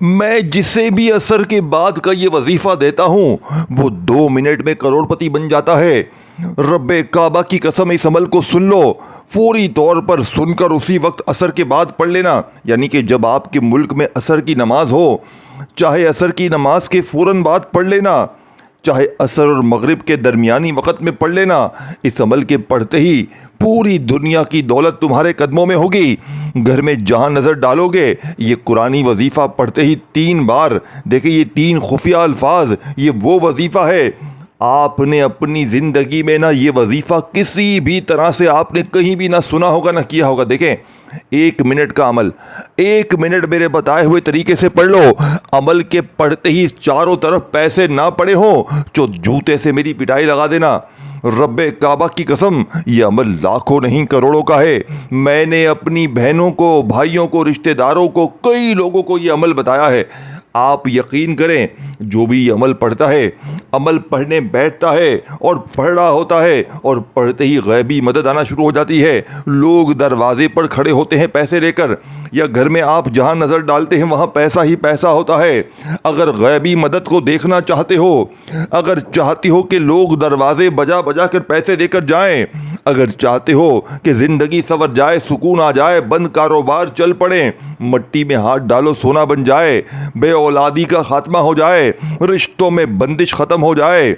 میں جسے بھی عصر کے بعد کا یہ وظیفہ دیتا ہوں وہ 2 منٹ میں کروڑپتی بن جاتا ہے۔ رب کعبہ کی قسم اس عمل کو سن لو، فوری طور پر سن کر اسی وقت عصر کے بعد پڑھ لینا، یعنی کہ جب آپ کے ملک میں عصر کی نماز ہو، چاہے عصر کی نماز کے فوراً بعد پڑھ لینا، چاہے عصر اور مغرب کے درمیانی وقت میں پڑھ لینا۔ اس عمل کے پڑھتے ہی پوری دنیا کی دولت تمہارے قدموں میں ہوگی۔ گھر میں جہاں نظر ڈالو گے یہ قرآنی وظیفہ پڑھتے ہی 3 بار، دیکھیں یہ 3 خفیہ الفاظ، یہ وہ وظیفہ ہے۔ آپ نے اپنی زندگی میں نہ یہ وظیفہ کسی بھی طرح سے آپ نے کہیں بھی نہ سنا ہوگا نہ کیا ہوگا۔ دیکھیں 1 منٹ کا عمل، 1 منٹ میرے بتائے ہوئے طریقے سے پڑھ لو۔ عمل کے پڑھتے ہی چاروں طرف پیسے نہ پڑے ہوں تو جوتے سے میری پٹائی لگا دینا۔ رب کعبہ کی قسم یہ عمل لاکھوں نہیں کروڑوں کا ہے۔ میں نے اپنی بہنوں کو، بھائیوں کو، رشتہ داروں کو، کئی لوگوں کو یہ عمل بتایا ہے۔ آپ یقین کریں جو بھی یہ عمل پڑھتا ہے، عمل پڑھنے بیٹھتا ہے اور پڑھ رہا ہوتا ہے اور پڑھتے ہی غیبی مدد آنا شروع ہو جاتی ہے۔ لوگ دروازے پر کھڑے ہوتے ہیں پیسے لے کر، یا گھر میں آپ جہاں نظر ڈالتے ہیں وہاں پیسہ ہی پیسہ ہوتا ہے۔ اگر غیبی مدد کو دیکھنا چاہتے ہو، اگر چاہتی ہو کہ لوگ دروازے بجا بجا کر پیسے دے کر جائیں، اگر چاہتے ہو کہ زندگی سنور جائے، سکون آ جائے، بند کاروبار چل پڑے، مٹی میں ہاتھ ڈالو سونا بن جائے، بے اولادی کا خاتمہ ہو جائے، رشتوں میں بندش ختم ہو جائے،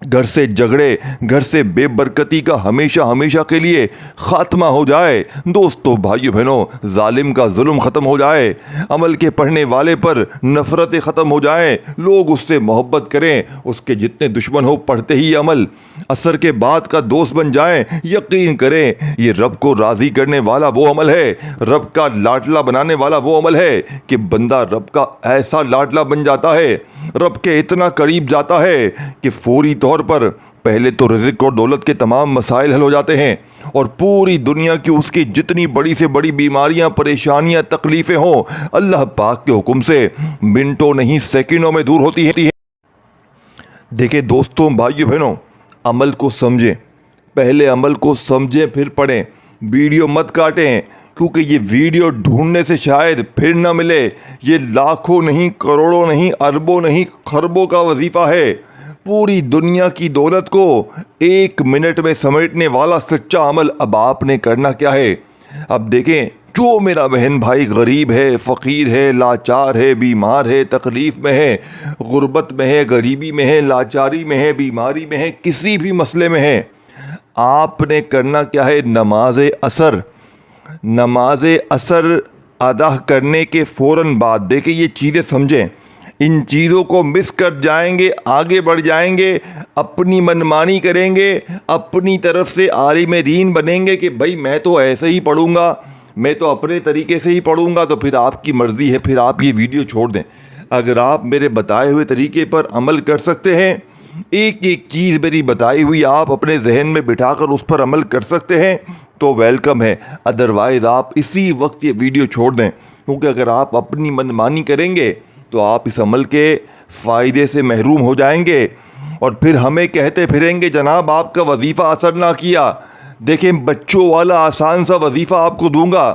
گھر سے جھگڑے، گھر سے بے برکتی کا ہمیشہ ہمیشہ کے لیے خاتمہ ہو جائے، دوستوں بھائیو بہنوں ظالم کا ظلم ختم ہو جائے، عمل کے پڑھنے والے پر نفرتیں ختم ہو جائیں، لوگ اس سے محبت کریں، اس کے جتنے دشمن ہو پڑھتے ہی عمل عصر کے بعد کا دوست بن جائیں، یقین کریں یہ رب کو راضی کرنے والا وہ عمل ہے، رب کا لاڈلا بنانے والا وہ عمل ہے کہ بندہ رب کا ایسا لاڈلا بن جاتا ہے، رب کے اتنا قریب جاتا ہے کہ فوری طور پر پہلے تو رزق اور دولت کے تمام مسائل حل ہو جاتے ہیں، اور پوری دنیا کی اس کی جتنی بڑی سے بڑی بیماریاں، پریشانیاں، تکلیفیں ہوں اللہ پاک کے حکم سے منٹوں نہیں سیکنڈوں میں دور ہوتی ہیں۔ دیکھیں دوستوں بھائیو بہنوں عمل کو سمجھیں، پہلے عمل کو سمجھیں پھر پڑھیں، ویڈیو مت کاٹیں، کیونکہ یہ ویڈیو ڈھونڈنے سے شاید پھر نہ ملے۔ یہ لاکھوں نہیں، کروڑوں نہیں، اربوں نہیں، خربوں کا وظیفہ ہے۔ پوری دنیا کی دولت کو 1 منٹ میں سمیٹنے والا سچا عمل اب آپ نے کرنا کیا ہے؟ اب دیکھیں جو میرا بہن بھائی غریب ہے، فقیر ہے، لاچار ہے، بیمار ہے، تکلیف میں ہے، غربت میں ہے، غریبی میں ہے، لاچاری میں ہے، بیماری میں ہے، کسی بھی مسئلے میں ہے، آپ نے کرنا کیا ہے؟ نماز عصر ادا کرنے کے فوراً بعد دیکھیں یہ چیزیں سمجھیں، ان چیزوں کو مس کر جائیں گے، آگے بڑھ جائیں گے، اپنی منمانی کریں گے، اپنی طرف سے عالم دین بنیں گے کہ بھائی میں تو ایسے ہی پڑھوں گا، میں تو اپنے طریقے سے ہی پڑھوں گا، تو پھر آپ کی مرضی ہے، پھر آپ یہ ویڈیو چھوڑ دیں۔ اگر آپ میرے بتائے ہوئے طریقے پر عمل کر سکتے ہیں، ایک ایک چیز میری بتائی ہوئی آپ اپنے ذہن میں بٹھا کر اس پر عمل کر سکتے ہیں تو ویلکم ہے، ادروائز آپ اسی وقت یہ ویڈیو چھوڑ دیں، کیونکہ اگر آپ اپنی منمانی کریں گے تو آپ اس عمل کے فائدے سے محروم ہو جائیں گے، اور پھر ہمیں کہتے پھریں گے جناب آپ کا وظیفہ اثر نہ کیا۔ دیکھیں بچوں والا آسان سا وظیفہ آپ کو دوں گا،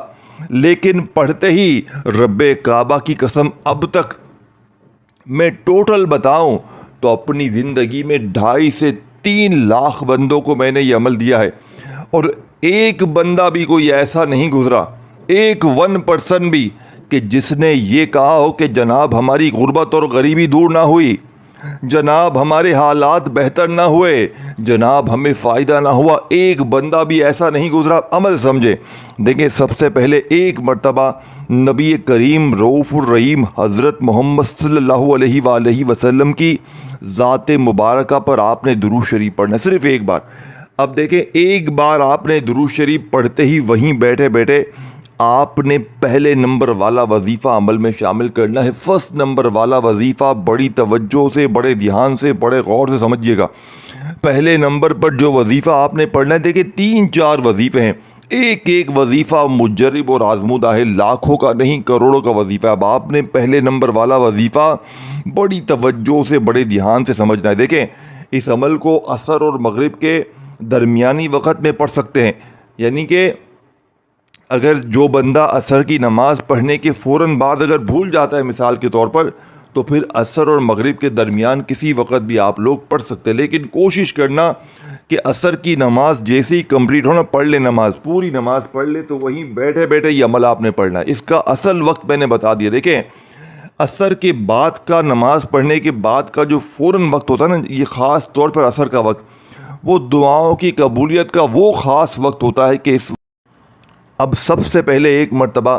لیکن پڑھتے ہی رب کعبہ کی قسم اب تک میں ٹوٹل بتاؤں تو اپنی زندگی میں 2.5 سے 3 لاکھ بندوں کو میں نے یہ عمل دیا ہے، اور ایک بندہ بھی کوئی ایسا نہیں گزرا، ایک 1% بھی کہ جس نے یہ کہا ہو کہ جناب ہماری غربت اور غریبی دور نہ ہوئی، جناب ہمارے حالات بہتر نہ ہوئے، جناب ہمیں فائدہ نہ ہوا، ایک بندہ بھی ایسا نہیں گزرا۔ عمل سمجھے، دیکھیں سب سے پہلے ایک مرتبہ نبی کریم رؤوف الرحیم حضرت محمد صلی اللہ علیہ وآلہ وسلم کی ذات مبارکہ پر آپ نے درود شریف پڑھنا، صرف ایک بار۔ اب دیکھیں ایک بار آپ نے درود شریف پڑھتے ہی وہیں بیٹھے بیٹھے آپ نے پہلے نمبر والا وظیفہ عمل میں شامل کرنا ہے۔ فرسٹ نمبر والا وظیفہ بڑی توجہ سے، بڑے دھیان سے، بڑے غور سے سمجھیے گا۔ پہلے نمبر پر جو وظیفہ آپ نے پڑھنا ہے، دیکھیں 3-4 وظیفے ہیں، ایک ایک وظیفہ مجرب اور آزمودہ ہے، لاکھوں کا نہیں کروڑوں کا وظیفہ۔ اب آپ نے پہلے نمبر والا وظیفہ بڑی توجہ سے، بڑے دھیان سے سمجھنا ہے۔ دیکھیں اس عمل کو عصر اور مغرب کے درمیانی وقت میں پڑھ سکتے ہیں، یعنی کہ اگر جو بندہ عصر کی نماز پڑھنے کے فوراً بعد اگر بھول جاتا ہے مثال کے طور پر، تو پھر عصر اور مغرب کے درمیان کسی وقت بھی آپ لوگ پڑھ سکتے ہیں، لیکن کوشش کرنا کہ عصر کی نماز جیسے ہی کمپلیٹ ہونا پڑھ لے، نماز پوری نماز پڑھ لے، تو وہیں بیٹھے بیٹھے یہ عمل آپ نے پڑھنا ہے۔ اس کا اصل وقت میں نے بتا دیا۔ دیکھیں، عصر کے بعد کا، نماز پڑھنے کے بعد کا جو فوراً وقت ہوتا ہے نا، یہ خاص طور پر عصر کا وقت، وہ دعاؤں کی قبولیت کا وہ خاص وقت ہوتا ہے کہ اب سب سے پہلے ایک مرتبہ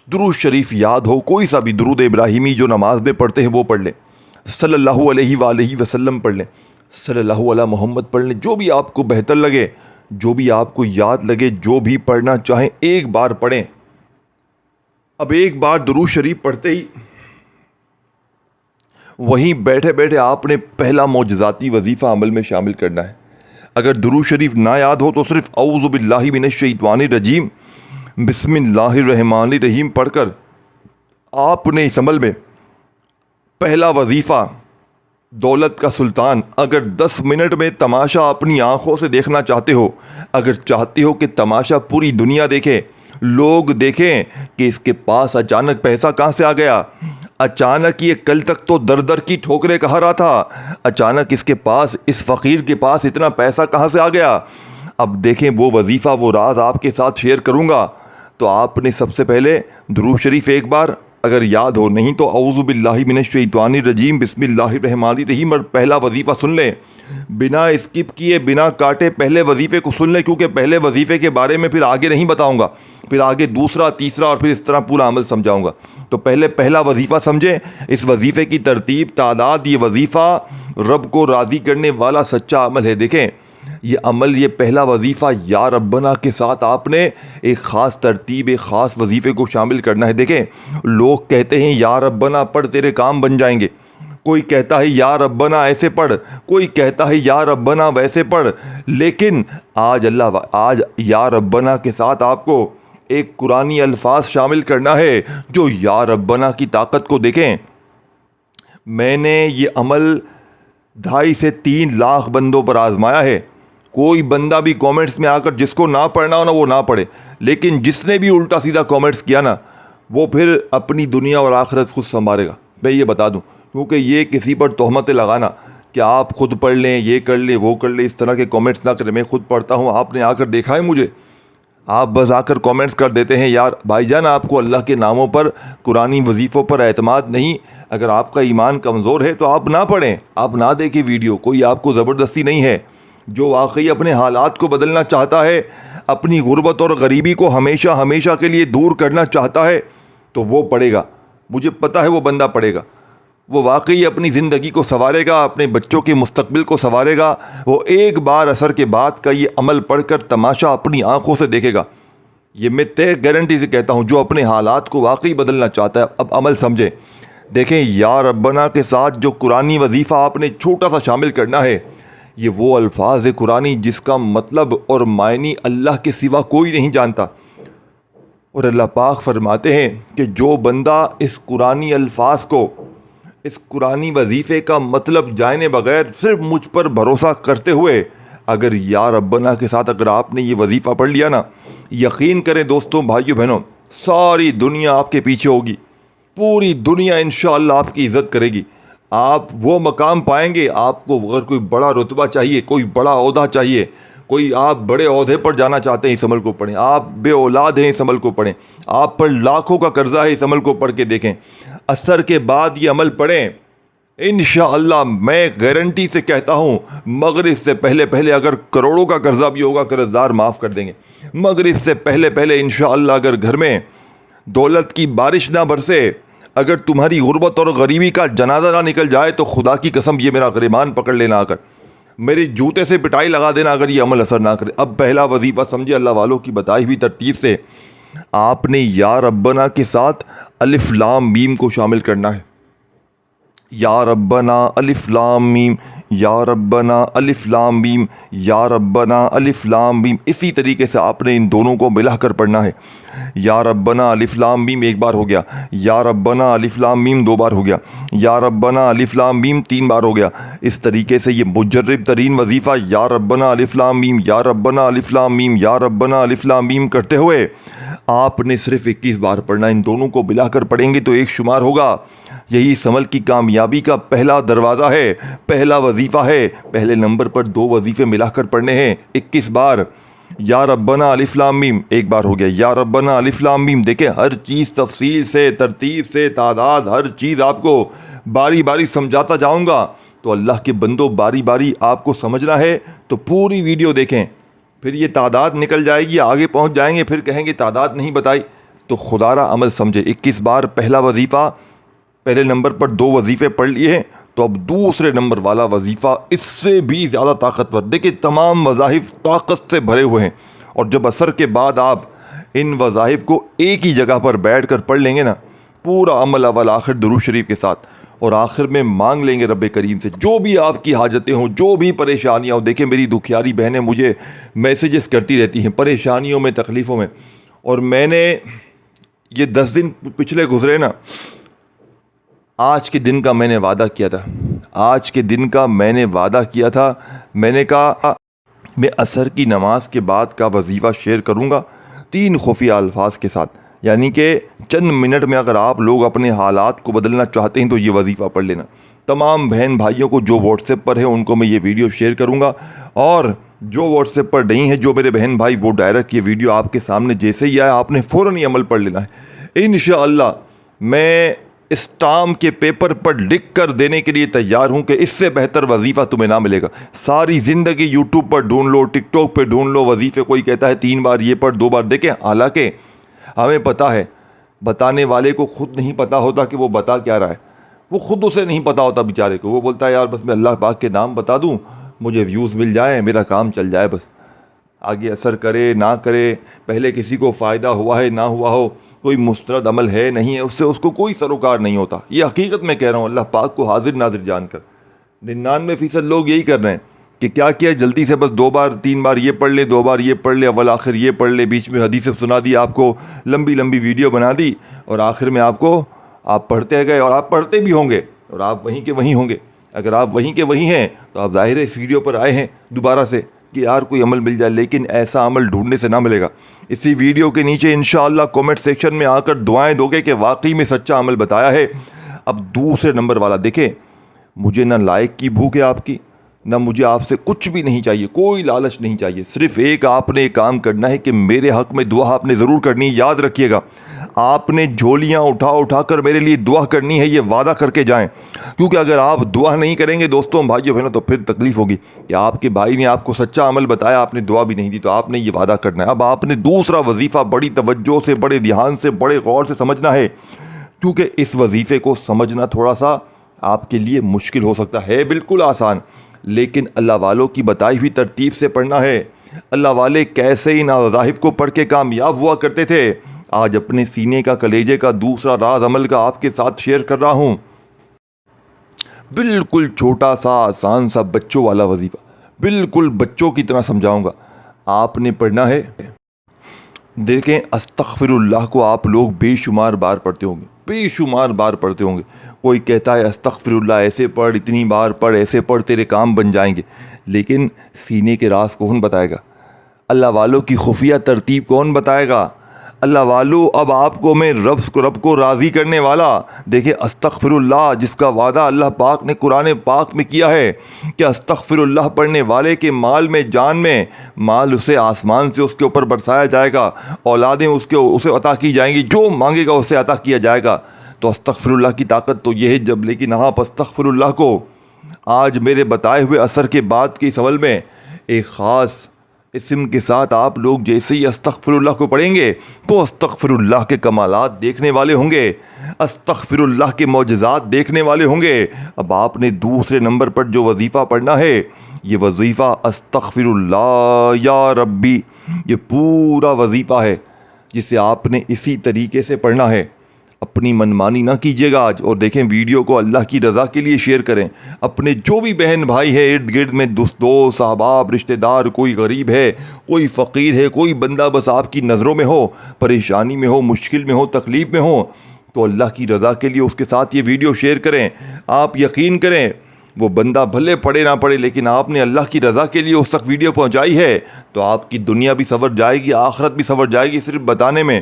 درود شریف یاد ہو، کوئی سا بھی درود ابراہیمی جو نماز میں پڑھتے ہیں وہ پڑھ لیں، صلی اللہ علیہ وآلہ وسلم پڑھ لیں، صلی اللہ علیہ محمد پڑھ لیں، جو بھی آپ کو بہتر لگے، جو بھی آپ کو یاد لگے، جو بھی پڑھنا چاہیں ایک بار پڑھیں۔ اب ایک بار درود شریف پڑھتے ہی وہیں بیٹھے بیٹھے آپ نے پہلا معجزاتی وظیفہ عمل میں شامل کرنا ہے۔ اگر درود شریف نہ یاد ہو تو صرف اعوذ باللہ من الشیطان الرجیم بسم اللہ الرحمن الرحیم پڑھ کر آپ نے اس عمل میں پہلا وظیفہ دولت کا سلطان، اگر 10 منٹ میں تماشا اپنی آنکھوں سے دیکھنا چاہتے ہو، اگر چاہتے ہو کہ تماشا پوری دنیا دیکھے، لوگ دیکھیں کہ اس کے پاس اچانک پیسہ کہاں سے آ گیا، اچانک یہ کل تک تو در در کی ٹھوکریں کہا رہا تھا، اچانک اس کے پاس، اس فقیر کے پاس اتنا پیسہ کہاں سے آ گیا۔ اب دیکھیں وہ وظیفہ، وہ راز آپ کے ساتھ شیئر کروں گا، تو آپ نے سب سے پہلے درود شریف ایک بار اگر یاد ہو، نہیں تو اعوذ باللہ من الشیطان الرجیم بسم اللہ الرحمن الرحیم اور پہلا وظیفہ سن لیں، بنا اسکپ کیے، بنا کاٹے پہلے وظیفے کو سن لیں، کیونکہ پہلے وظیفے کے بارے میں پھر آگے نہیں بتاؤں گا، پھر آگے دوسرا، تیسرا اور پھر اس طرح پورا عمل سمجھاؤں گا۔ تو پہلے پہلا وظیفہ سمجھیں، اس وظیفے کی ترتیب، تعداد، یہ وظیفہ رب کو راضی کرنے والا سچا عمل ہے۔ دیکھیں یہ عمل، یہ پہلا وظیفہ یا ربنا کے ساتھ آپ نے ایک خاص ترتیب، ایک خاص وظیفے کو شامل کرنا ہے۔ دیکھیں لوگ کہتے ہیں یا ربنا پڑھ تیرے کام بن جائیں گے، کوئی کہتا ہے یا ربنا ایسے پڑھ، کوئی کہتا ہے یا ربنا ویسے پڑھ، لیکن آج یا ربنا کے ساتھ آپ کو ایک قرآنی الفاظ شامل کرنا ہے جو یا ربنا کی طاقت کو دیکھیں۔ میں نے یہ عمل 2.5 سے 3 لاکھ بندوں پر آزمایا ہے، کوئی بندہ بھی کومنٹس میں آ کر جس کو نہ پڑھنا ہو نا وہ نہ پڑھے، لیکن جس نے بھی الٹا سیدھا کومنٹس کیا نا وہ پھر اپنی دنیا اور آخرت خود سنوارے گا، میں یہ بتا دوں، کیونکہ یہ کسی پر تہمتیں لگانا کہ آپ خود پڑھ لیں، یہ کر لیں، وہ کر لیں، اس طرح کے کومنٹس نہ کریں۔ میں خود پڑھتا ہوں، آپ نے آ کر دیکھا ہے مجھے، آپ بس آ کر کومنٹس کر دیتے ہیں یار بھائی جان آپ کو اللہ کے ناموں پر، قرآنی وظیفوں پر اعتماد نہیں، اگر آپ کا ایمان کمزور ہے تو آپ نہ پڑھیں، آپ نہ دیکھیں ویڈیو، کوئی آپ کو زبردستی نہیں ہے۔ جو واقعی اپنے حالات کو بدلنا چاہتا ہے، اپنی غربت اور غریبی کو ہمیشہ ہمیشہ کے لیے دور کرنا چاہتا ہے تو وہ پڑھے گا، مجھے پتہ ہے وہ بندہ پڑھے گا، وہ واقعی اپنی زندگی کو سنوارے گا، اپنے بچوں کے مستقبل کو سنوارے گا، وہ ایک بار عصر کے بعد کا یہ عمل پڑھ کر تماشا اپنی آنکھوں سے دیکھے گا۔ یہ میں گارنٹی سے کہتا ہوں، جو اپنے حالات کو واقعی بدلنا چاہتا ہے۔ اب عمل سمجھیں، دیکھیں یا ربنا کے ساتھ جو قرآنی وظیفہ آپ نے چھوٹا سا شامل کرنا ہے، یہ وہ الفاظ قرآنی جس کا مطلب اور معنی اللہ کے سوا کوئی نہیں جانتا، اور اللہ پاک فرماتے ہیں کہ جو بندہ اس قرآنی الفاظ کو، اس قرآنی وظیفے کا مطلب جانے بغیر صرف مجھ پر بھروسہ کرتے ہوئے اگر یا ربنا کے ساتھ اگر آپ نے یہ وظیفہ پڑھ لیا نا، یقین کریں دوستوں، بھائیوں بہنوں، ساری دنیا آپ کے پیچھے ہوگی، پوری دنیا انشاءاللہ آپ کی عزت کرے گی، آپ وہ مقام پائیں گے۔ آپ کو اگر کوئی بڑا رتبہ چاہیے، کوئی بڑا عہدہ چاہیے، کوئی آپ بڑے عہدے پر جانا چاہتے ہیں، اس عمل کو پڑھیں۔ آپ بے اولاد ہیں، اس عمل کو پڑھیں۔ آپ پر لاکھوں کا قرضہ ہے، اس عمل کو پڑھ کے دیکھیں۔ عصر کے بعد یہ عمل پڑھیں، انشاءاللہ میں گارنٹی سے کہتا ہوں مغرب سے پہلے پہلے اگر کروڑوں کا قرضہ بھی ہوگا قرض دار معاف کر دیں گے۔ مغرب سے پہلے پہلے انشاءاللہ اگر گھر میں دولت کی بارش نہ برسے، اگر تمہاری غربت اور غریبی کا جنازہ نہ نکل جائے تو خدا کی قسم یہ میرا گریبان پکڑ لینا، آ کر میری جوتے سے پٹائی لگا دینا اگر یہ عمل اثر نہ کرے۔ اب پہلا وظیفہ سمجھے، اللہ والوں کی بتائی ہوئی ترتیب سے آپ نے یا ربنا کے ساتھ الف لام میم کو شامل کرنا ہے۔ یا ربنا الف لام میم، یا ربنا الف لام میم، یا ربنا الف لام میم، اسی طریقے سے آپ نے ان دونوں کو ملا کر پڑھنا ہے۔ یا ربنا الف لام میم ایک بار ہو گیا، یا ربنا الف لام میم 2 بار ہو گیا، یا ربنا الف لام میم 3 بار ہو گیا۔ اس طریقے سے یہ مجرب ترین وظیفہ یا ربنا الف لام میم، یا ربنا الف لام میم، یا ربنا الف لام میم کرتے ہوئے آپ نے صرف 21 بار پڑھنا. ان دونوں کو ملا کر پڑھیں گے تو ایک شمار ہوگا. یہی اس عمل کی کامیابی کا پہلا دروازہ ہے, پہلا وظیفہ ہے. پہلے نمبر پر 2 وظیفے ملا کر پڑھنے ہیں 21 بار. یا ربنا الف لام میم ایک بار ہو گیا. یا ربنا الف لام میم. دیکھیں ہر چیز تفصیل سے, ترتیب سے, تعداد, ہر چیز آپ کو باری باری سمجھاتا جاؤں گا. تو اللہ کے بندوں, باری باری آپ کو سمجھنا ہے تو پوری ویڈیو دیکھیں. پھر یہ تعداد نکل جائے گی, آگے پہنچ جائیں گے, پھر کہیں گے تعداد نہیں بتائی. تو خدا را عمل سمجھے. 21 بار پہلا وظیفہ, پہلے نمبر پر 2 وظیفے پڑھ لیے تو اب دوسرے نمبر والا وظیفہ اس سے بھی زیادہ طاقتور. دیکھیں تمام وظائف طاقت سے بھرے ہوئے ہیں, اور جب عصر کے بعد آپ ان وظائف کو ایک ہی جگہ پر بیٹھ کر پڑھ لیں گے نا, پورا عمل اول آخر درود شریف کے ساتھ, اور آخر میں مانگ لیں گے رب کریم سے جو بھی آپ کی حاجتیں ہوں, جو بھی پریشانیاں ہوں. دیکھیں میری دکھیاری بہنیں مجھے میسیجز کرتی رہتی ہیں پریشانیوں میں, تکلیفوں میں, اور میں نے یہ 10 دن پچھلے گزرے نا, آج کے دن کا میں نے وعدہ کیا تھا. آج کے دن کا میں نے وعدہ کیا تھا. میں نے کہا میں عصر کی نماز کے بعد کا وظیفہ شیئر کروں گا 3 خفیہ الفاظ کے ساتھ. یعنی کہ چند منٹ میں اگر آپ لوگ اپنے حالات کو بدلنا چاہتے ہیں تو یہ وظیفہ پڑھ لینا. تمام بہن بھائیوں کو جو واٹس ایپ پر ہیں ان کو میں یہ ویڈیو شیئر کروں گا, اور جو واٹس ایپ پر نہیں ہے, جو میرے بہن بھائی, وہ ڈائریکٹ یہ ویڈیو آپ کے سامنے جیسے ہی آیا آپ نے فوراً یہ عمل پڑھ لینا ہے. انشاءاللہ میں اسٹامپ کے پیپر پر لکھ کر دینے کے لیے تیار ہوں کہ اس سے بہتر وظیفہ تمہیں نہ ملے گا. ساری زندگی یوٹیوب پر ڈھونڈ لو, ٹک ٹاک پہ ڈھونڈ لو وظیفے. کوئی کہتا ہے 3 بار یہ پڑھ, 2 بار. دیکھیں حالانکہ ہمیں پتہ ہے, بتانے والے کو خود نہیں پتہ ہوتا کہ وہ بتا کیا رہا ہے. وہ خود اسے نہیں پتہ ہوتا بیچارے کو. وہ بولتا ہے یار بس میں اللہ پاک کے نام بتا دوں, مجھے ویوز مل جائیں, میرا کام چل جائے, بس آگے اثر کرے نہ کرے, پہلے کسی کو فائدہ ہوا ہے نہ ہوا ہو, کوئی مسترد عمل ہے نہیں ہے, اس سے اس کو کوئی سروکار نہیں ہوتا. یہ حقیقت میں کہہ رہا ہوں, اللہ پاک کو حاضر ناظر جان کر. 99% لوگ یہی کر رہے ہیں کہ کیا کیا جلدی سے بس 2 بار 3 بار یہ پڑھ لے, 2 بار یہ پڑھ لے, اول آخر یہ پڑھ لے, بیچ میں حدیث سنا دی آپ کو, لمبی لمبی ویڈیو بنا دی, اور آخر میں آپ پڑھتے گئے, اور آپ پڑھتے بھی ہوں گے اور آپ وہیں کے وہیں ہوں گے. اگر آپ وہیں کے وہیں ہیں تو آپ ظاہر ہے اس ویڈیو پر آئے ہیں دوبارہ سے کہ یار کوئی عمل مل جائے, لیکن ایسا عمل ڈھونڈنے سے نہ ملے گا. اسی ویڈیو کے نیچے انشاءاللہ کومنٹ سیکشن میں آ کر دعائیں دو گے کہ واقعی میں سچا عمل بتایا ہے. اب دوسرے نمبر والا دیکھیں, مجھے نہ لائک کی بھوک ہے آپ کی, نہ مجھے آپ سے کچھ بھی نہیں چاہیے, کوئی لالچ نہیں چاہیے. صرف ایک آپ نے ایک کام کرنا ہے کہ میرے حق میں دعا آپ نے ضرور کرنی ہے. یاد رکھیے گا, آپ نے جھولیاں اٹھا کر میرے لیے دعا کرنی ہے, یہ وعدہ کر کے جائیں. کیونکہ اگر آپ دعا نہیں کریں گے دوستوں, بھائیوں بہنوں, تو پھر تکلیف ہوگی کہ آپ کے بھائی نے آپ کو سچا عمل بتایا, آپ نے دعا بھی نہیں دی. تو آپ نے یہ وعدہ کرنا ہے. اب آپ نے دوسرا وظیفہ بڑی توجہ سے, بڑے دھیان سے, بڑے غور سے سمجھنا ہے, کیونکہ اس وظیفے کو سمجھنا تھوڑا سا آپ کے لیے مشکل ہو سکتا ہے. بالکل آسان, لیکن اللہ والوں کی بتائی ہوئی ترتیب سے پڑھنا ہے. اللہ والے کیسے ان وظائف کو پڑھ کے کامیاب ہوا کرتے تھے, آج اپنے سینے کا کلیجے کا دوسرا راز عمل کا آپ کے ساتھ شیئر کر رہا ہوں. بالکل چھوٹا سا, آسان سا, بچوں والا وظیفہ, بالکل بچوں کی طرح سمجھاؤں گا. آپ نے پڑھنا ہے. دیکھیں استغفر اللہ کو آپ لوگ بے شمار بار پڑھتے ہوں گے, بے شمار بار پڑھتے ہوں گے. کوئی کہتا ہے استغفر اللہ ایسے پڑھ, اتنی بار پڑھ, ایسے پڑھ, تیرے کام بن جائیں گے. لیکن سینے کے راز کون بتائے گا؟ اللہ والوں کی خفیہ ترتیب کون بتائے گا؟ اللہ والو, اب آپ کو میں رب کو راضی کرنے والا. دیکھیں استغفر اللہ جس کا وعدہ اللہ پاک نے قرآن پاک میں کیا ہے کہ استغفر اللہ پڑھنے والے کے مال میں, جان میں, مال اسے آسمان سے اس کے اوپر برسایا جائے گا, اولادیں اسے عطا کی جائیں گی, جو مانگے گا اسے عطا کیا جائے گا. تو استغفر اللہ کی طاقت تو یہ ہے جب, لیکن آپ استغفر اللہ کو آج میرے بتائے ہوئے عصر کے بعد کے اس عمل میں ایک خاص اسم کے ساتھ آپ لوگ جیسے ہی استغفر اللہ کو پڑھیں گے تو استغفر اللہ کے کمالات دیکھنے والے ہوں گے, استغفر اللہ کے معجزات دیکھنے والے ہوں گے. اب آپ نے دوسرے نمبر پر جو وظیفہ پڑھنا ہے, یہ وظیفہ استغفر اللہ یا ربی, یہ پورا وظیفہ ہے جسے آپ نے اسی طریقے سے پڑھنا ہے. اپنی منمانی نہ کیجیے گا آج, اور دیکھیں ویڈیو کو اللہ کی رضا کے لیے شیئر کریں. اپنے جو بھی بہن بھائی ہے ارد گرد میں, دوست احباب رشتہ دار, کوئی غریب ہے, کوئی فقیر ہے, کوئی بندہ بس آپ کی نظروں میں ہو, پریشانی میں ہو, مشکل میں ہو, تکلیف میں ہو, تو اللہ کی رضا کے لیے اس کے ساتھ یہ ویڈیو شیئر کریں. آپ یقین کریں وہ بندہ بھلے پڑھے نہ پڑھے لیکن آپ نے اللہ کی رضا کے لیے اس تک ویڈیو پہنچائی ہے تو آپ کی دنیا بھی سنور جائے گی، آخرت بھی سنور جائے گی۔ صرف بتانے میں،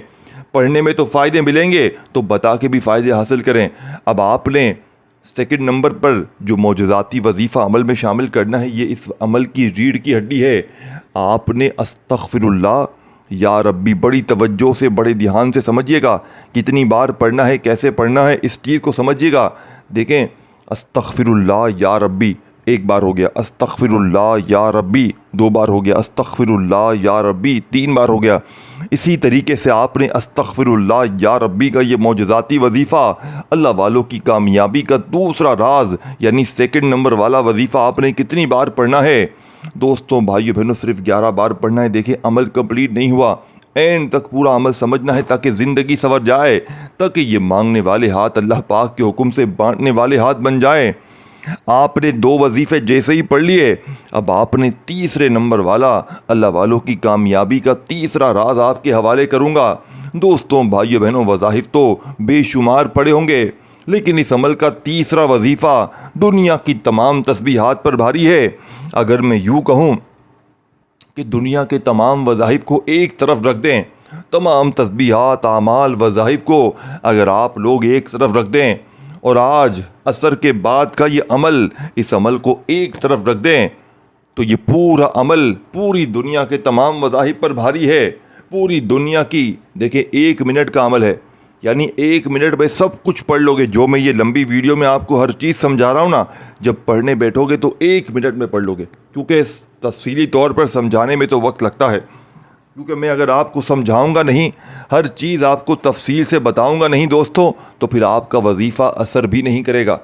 پڑھنے میں تو فائدے ملیں گے تو بتا کے بھی فائدے حاصل کریں۔ اب آپ نے سیکنڈ نمبر پر جو معجزاتی وظیفہ عمل میں شامل کرنا ہے، یہ اس عمل کی ریڑھ کی ہڈی ہے۔ آپ نے استغفر اللہ یا ربی بڑی توجہ سے، بڑے دھیان سے سمجھیے گا، کتنی بار پڑھنا ہے، کیسے پڑھنا ہے، اس چیز کو سمجھیے گا۔ دیکھیں، استغفر اللہ یا ربی ایک بار ہو گیا، استغفر اللہ یا ربی دو بار ہو گیا، استغفر اللہ یا ربی تین بار ہو گیا۔ اسی طریقے سے آپ نے استغفر اللہ یا ربی کا یہ معجزاتی وظیفہ، اللہ والوں کی کامیابی کا دوسرا راز یعنی سیکنڈ نمبر والا وظیفہ آپ نے کتنی بار پڑھنا ہے؟ دوستوں، بھائیو بہنوں، صرف 11 بار پڑھنا ہے۔ دیکھیں، عمل کمپلیٹ نہیں ہوا، اینڈ تک پورا عمل سمجھنا ہے تاکہ زندگی سنور جائے، تاکہ یہ مانگنے والے ہاتھ اللہ پاک کے حکم سے بانٹنے والے ہاتھ بن جائیں۔ آپ نے 2 وظیفے جیسے ہی پڑھ لیے، اب آپ نے تیسرے نمبر والا اللہ والوں کی کامیابی کا تیسرا راز آپ کے حوالے کروں گا۔ دوستوں، بھائیو بہنوں، وظائف تو بے شمار پڑے ہوں گے لیکن اس عمل کا تیسرا وظیفہ دنیا کی تمام تسبیحات پر بھاری ہے۔ اگر میں یوں کہوں کہ دنیا کے تمام وظائف کو ایک طرف رکھ دیں، تمام تسبیحات، اعمال، وظائف کو اگر آپ لوگ ایک طرف رکھ دیں اور آج عصر کے بعد کا یہ عمل، اس عمل کو ایک طرف رکھ دیں تو یہ پورا عمل پوری دنیا کے تمام وظائف پر بھاری ہے، پوری دنیا کی۔ دیکھیں، 1 منٹ کا عمل ہے، یعنی 1 منٹ میں سب کچھ پڑھ لو گے۔ جو میں یہ لمبی ویڈیو میں آپ کو ہر چیز سمجھا رہا ہوں نا، جب پڑھنے بیٹھو گے تو 1 منٹ میں پڑھ لو گے، کیونکہ تفصیلی طور پر سمجھانے میں تو وقت لگتا ہے، کیونکہ میں اگر آپ کو سمجھاؤں گا نہیں، ہر چیز آپ کو تفصیل سے بتاؤں گا نہیں دوستوں، تو پھر آپ کا وظیفہ اثر بھی نہیں کرے گا۔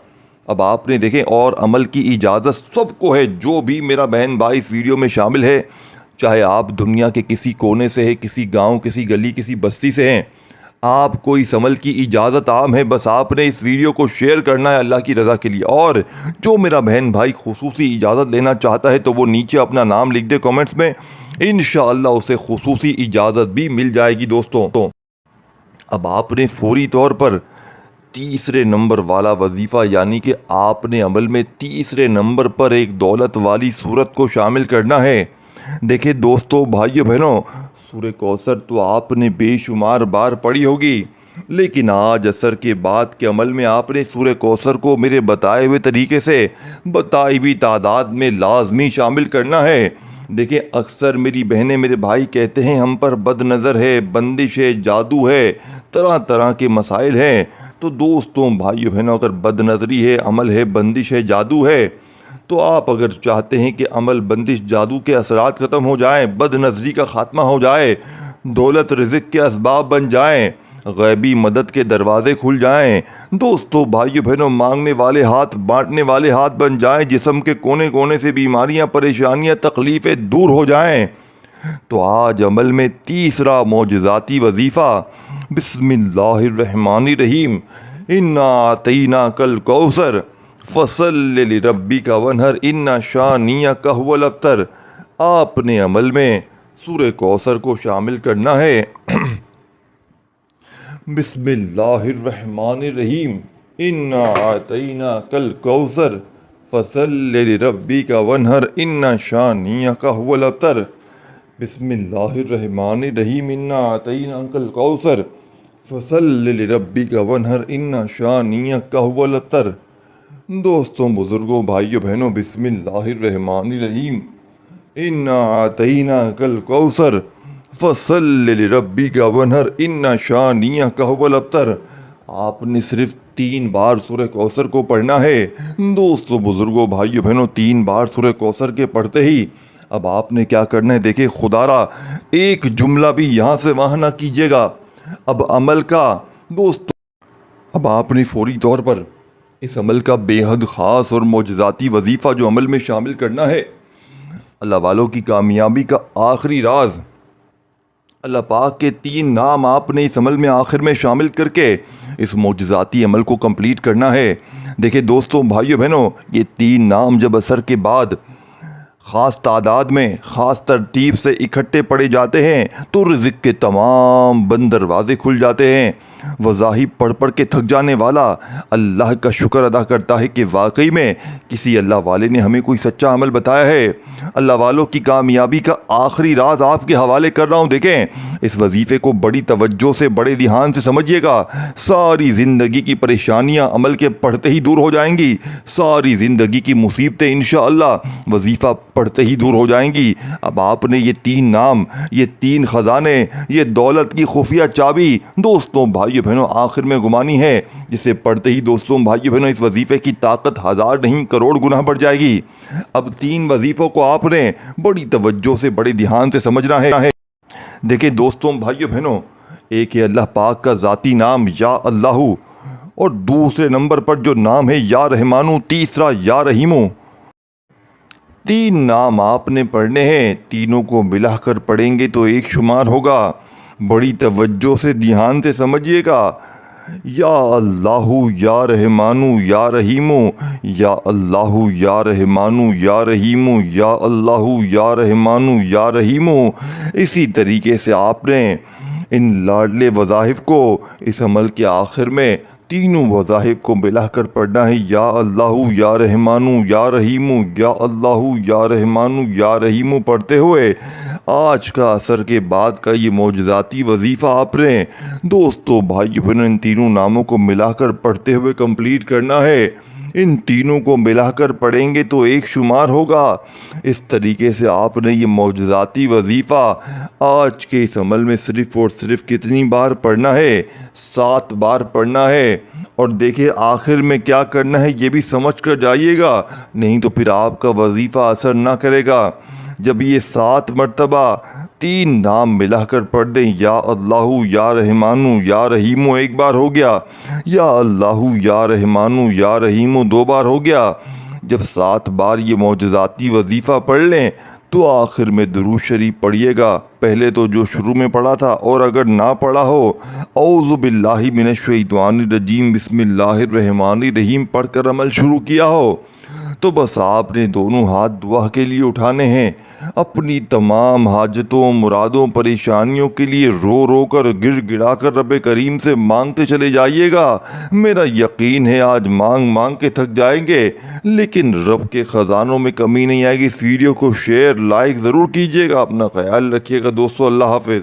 اب آپ نے دیکھیں، اور عمل کی اجازت سب کو ہے، جو بھی میرا بہن بھائی اس ویڈیو میں شامل ہے، چاہے آپ دنیا کے کسی کونے سے ہیں، کسی گاؤں، کسی گلی، کسی بستی سے ہیں، آپ کو اس عمل کی اجازت عام ہے، بس آپ نے اس ویڈیو کو شیئر کرنا ہے اللہ کی رضا کے لیے۔ اور جو میرا بہن بھائی خصوصی اجازت لینا چاہتا ہے تو وہ نیچے اپنا نام لکھ دے کامنٹس میں، انشاءاللہ اسے خصوصی اجازت بھی مل جائے گی۔ دوستوں، اب آپ نے فوری طور پر تیسرے نمبر والا وظیفہ، یعنی کہ آپ نے عمل میں تیسرے نمبر پر ایک دولت والی صورت کو شامل کرنا ہے۔ دیکھیں دوستوں، بھائیو بہنوں، سورہ کوثر تو آپ نے بے شمار بار پڑھی ہوگی، لیکن آج عصر کے بعد کے عمل میں آپ نے سورہ کوثر کو میرے بتائے ہوئے طریقے سے، بتائی ہوئی تعداد میں لازمی شامل کرنا ہے۔ دیکھیں، اکثر میری بہنیں، میرے بھائی کہتے ہیں ہم پر بد نظر ہے، بندش ہے، جادو ہے، طرح طرح کے مسائل ہیں۔ تو دوستوں، بھائیو بہنوں، اگر بد نظری ہے، عمل ہے، بندش ہے، جادو ہے، تو آپ اگر چاہتے ہیں کہ عمل، بندش، جادو کے اثرات ختم ہو جائیں، بد نظری کا خاتمہ ہو جائے، دولت رزق کے اسباب بن جائیں، غیبی مدد کے دروازے کھل جائیں، دوستوں، بھائیو بہنوں، مانگنے والے ہاتھ بانٹنے والے ہاتھ بن جائیں، جسم کے کونے کونے سے بیماریاں، پریشانیاں، تکلیفیں دور ہو جائیں، تو آج عمل میں تیسرا معجزاتی وظیفہ، بسم اللہ الرحمن الرحیم، انا اعطیناک الکوثر فصل لربک وانحر ان شانئک هو الابتر، آپ نے عمل میں سورہ کوثر کو شامل کرنا ہے۔ بسم اللہ الرحمن الرحیم، انا اعطیناک الکوثر فصل لربک وانحر ان شانئک هو الابتر۔ بسم اللہ الرحمن الرحیم، انا اعطیناک الکوثر فصل لربک وانحر ان شانئک هو الابتر۔ دوستوں، بزرگوں، بھائیوں، بہنوں، بسم اللہ الرحمن الرحیم، انا اعطیناک الکوثر فصل لربک وانحر ان شانئک هو الابتر۔ آپ نے صرف 3 بار سورہ کوثر کو پڑھنا ہے۔ دوستوں، بزرگوں، بھائیوں، بہنوں، 3 بار سورہ کوثر کے پڑھتے ہی اب آپ نے کیا کرنا ہے؟ دیکھیں، خدا را ایک جملہ بھی یہاں سے وہاں نہ کیجیے گا۔ اب عمل کا، دوستوں، اب آپ نے فوری طور پر اس عمل کا بے حد خاص اور معجزاتی وظیفہ جو عمل میں شامل کرنا ہے، اللہ والوں کی کامیابی کا آخری راز، اللہ پاک کے 3 نام آپ نے اس عمل میں آخر میں شامل کر کے اس معجزاتی عمل کو کمپلیٹ کرنا ہے۔ دیکھیں دوستوں، بھائیو بہنوں، یہ 3 نام جب عصر کے بعد خاص تعداد میں، خاص ترتیب سے اکٹھے پڑے جاتے ہیں تو رزق کے تمام بند دروازے کھل جاتے ہیں۔ وظائف پڑھ پڑھ کے تھک جانے والا اللہ کا شکر ادا کرتا ہے کہ واقعی میں کسی اللہ والے نے ہمیں کوئی سچا عمل بتایا ہے۔ اللہ والوں کی کامیابی کا آخری راز آپ کے حوالے کر رہا ہوں، دیکھیں اس وظیفے کو بڑی توجہ سے بڑے دھیان سے سمجھیے گا۔ ساری زندگی کی پریشانیاں عمل کے پڑھتے ہی دور ہو جائیں گی، ساری زندگی کی مصیبتیں انشاءاللہ وظیفہ پڑھتے ہی دور ہو جائیں گی۔ اب آپ نے یہ 3 نام، یہ 3 خزانے، یہ دولت کی خفیہ چابی دوستوں بھائیو بہنوں آخر میں گمانی ہے، جسے پڑھتے ہی دوستوں بھائیو بہنوں اس وظیفے کی طاقت 1000 نہیں کروڑ گنا بڑھ جائے گی۔ اب 3 وظیفوں کو آپ نے بڑی توجہ سے بڑے دھیان سے سمجھنا ہے۔ دیکھیں دوستوں بھائیو بہنوں، ایک ہے اللہ پاک کا ذاتی نام یا اللہ، اور دوسرے نمبر پر جو نام ہے یا رحمانو، تیسرا یا رحیمو۔ 3 نام آپ نے پڑھنے ہیں، تینوں کو ملا کر پڑھیں گے تو ایک شمار ہوگا۔ بڑی توجہ سے دھیان سے سمجھیے گا۔ یا اللہ یا رحمانو یا رحیمو، یا اللہ یا رحمانو یا رحیمو، یا اللہ یا رحمانو یا رحیمو۔ اسی طریقے سے آپ نے ان لاڈلے وظائف کو اس عمل کے آخر میں تینوں وظائف کو ملا کر پڑھنا ہے، یا اللہ یا رحمانو یا رحیمو، یا اللہ یا رحمانو یا رحیمو پڑھتے ہوئے آج کا عصر کے بعد کا یہ معجزاتی وظیفہ آپ نے دوستو بھائی بہنوں ان تینوں ناموں کو ملا کر پڑھتے ہوئے کمپلیٹ کرنا ہے۔ ان تینوں کو ملا کر پڑھیں گے تو ایک شمار ہوگا۔ اس طریقے سے آپ نے یہ معجزاتی وظیفہ آج کے اس عمل میں صرف اور صرف کتنی بار پڑھنا ہے؟ 7 بار پڑھنا ہے۔ اور دیکھیں آخر میں کیا کرنا ہے یہ بھی سمجھ کر جائیے گا، نہیں تو پھر آپ کا وظیفہ اثر نہ کرے گا۔ جب یہ 7 مرتبہ 3 نام ملا کر پڑھ دیں، یا اللہ یا رحمانو یا رحیمو ایک بار ہو گیا، یا اللہ یا رحمانو یا رحیمو 2 بار ہو گیا۔ جب 7 بار یہ معجزاتی وظیفہ پڑھ لیں تو آخر میں درود شریف پڑھیے گا، پہلے تو جو شروع میں پڑھا تھا، اور اگر نہ پڑھا ہو اعوذ باللہ من الشیطان الرجیم بسم اللہ الرحمن الرحیم پڑھ کر عمل شروع کیا ہو تو بس آپ نے دونوں ہاتھ دعا کے لیے اٹھانے ہیں، اپنی تمام حاجتوں، مرادوں، پریشانیوں کے لیے رو رو کر گر گڑا کر رب کریم سے مانگتے چلے جائیے گا۔ میرا یقین ہے آج مانگ مانگ کے تھک جائیں گے، لیکن رب کے خزانوں میں کمی نہیں آئے گی۔ اس ویڈیو کو شیئر لائک ضرور کیجیے گا۔ اپنا خیال رکھیے گا دوستو، اللہ حافظ۔